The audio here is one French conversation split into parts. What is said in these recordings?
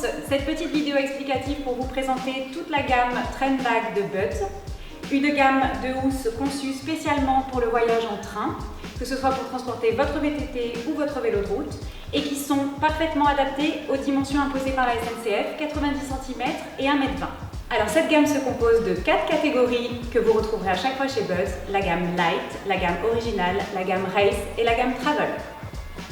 commence cette petite vidéo explicative pour vous présenter toute la gamme Trendbag de Buds. Une gamme de housses conçue spécialement pour le voyage en train, que ce soit pour transporter votre VTT ou votre vélo de route, et qui sont parfaitement adaptées aux dimensions imposées par la SNCF, 90 cm et 1,20 m. Alors cette gamme se compose de 4 catégories que vous retrouverez à chaque fois chez Buds, la gamme Light, la gamme Original, la gamme Race et la gamme Travel.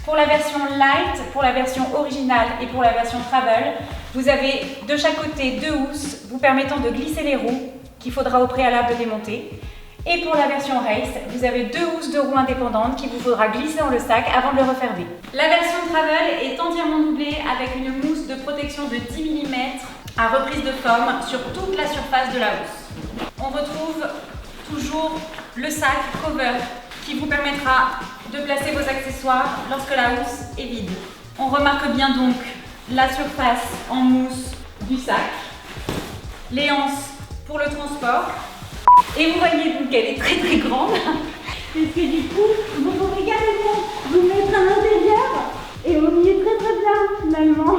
Pour la version Light, pour la version Original et pour la version Travel, vous avez de chaque côté 2 housses vous permettant de glisser les roues qu'il faudra au préalable démonter. Et pour la version Race, vous avez 2 housses de roues indépendantes qu'il vous faudra glisser dans le sac avant de le refermer. La version Travel est entièrement doublée avec une mousse de protection de 10 mm à reprise de forme sur toute la surface de la housse. On retrouve toujours le sac cover qui vous permettra de placer vos accessoires lorsque la housse est vide. On remarque bien donc la surface en mousse du sac, les anses pour le transport. Et vous voyez donc qu'elle est très grande, puisque du coup, vous pourrez carrément vous mettre à l'intérieur et au milieu très bien finalement.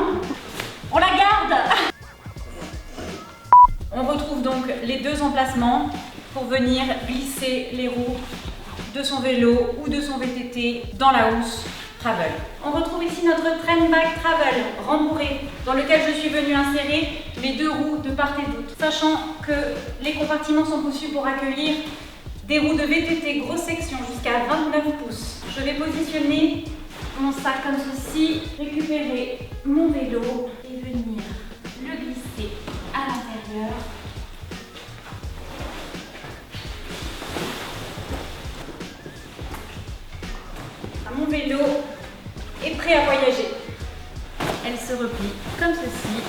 On la garde. On retrouve donc les 2 emplacements pour venir glisser les roues de son vélo ou de son VTT dans la housse Travel. On retrouve ici notre Trendbag Travel rembourré dans lequel je suis venue insérer les 2 roues de part et d'autre, sachant que les compartiments sont conçus pour accueillir des roues de VTT grosse section jusqu'à 29 pouces. Je vais positionner mon sac comme ceci, récupérer mon vélo et venir le glisser à l'intérieur. Mon vélo est prêt à voyager. Elle se replie comme ceci.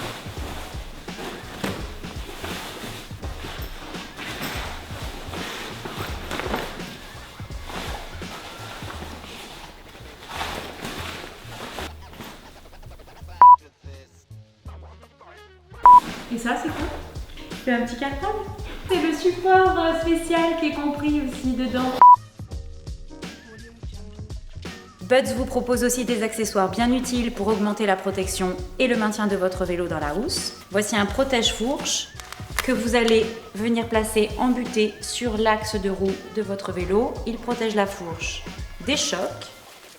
Et ça, c'est quoi? C'est un petit cartable. C'est le support spécial qui est compris aussi dedans. Buds vous propose aussi des accessoires bien utiles pour augmenter la protection et le maintien de votre vélo dans la housse. Voici un protège-fourche que vous allez venir placer embuté sur l'axe de roue de votre vélo. Il protège la fourche des chocs,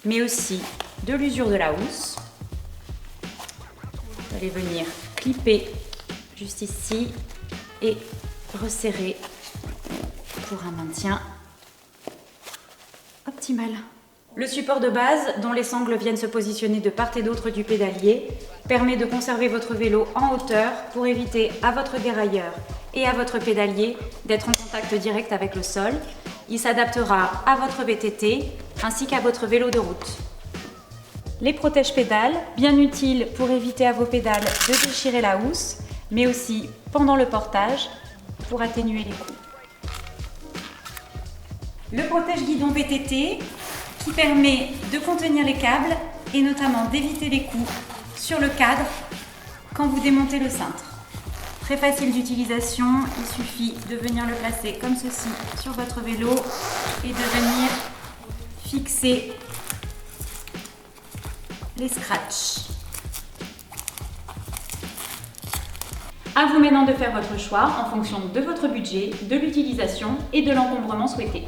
mais aussi de l'usure de la housse. Vous allez venir clipper juste ici et resserrer pour un maintien optimal. Le support de base, dont les sangles viennent se positionner de part et d'autre du pédalier, permet de conserver votre vélo en hauteur pour éviter à votre dérailleur et à votre pédalier d'être en contact direct avec le sol. Il s'adaptera à votre VTT ainsi qu'à votre vélo de route. Les protège-pédales, bien utiles pour éviter à vos pédales de déchirer la housse, mais aussi pendant le portage pour atténuer les coups. Le protège-guidon VTT qui permet de contenir les câbles et notamment d'éviter les coups sur le cadre quand vous démontez le cintre. Très facile d'utilisation, il suffit de venir le placer comme ceci sur votre vélo et de venir fixer les scratchs. À vous maintenant de faire votre choix en fonction de votre budget, de l'utilisation et de l'encombrement souhaité.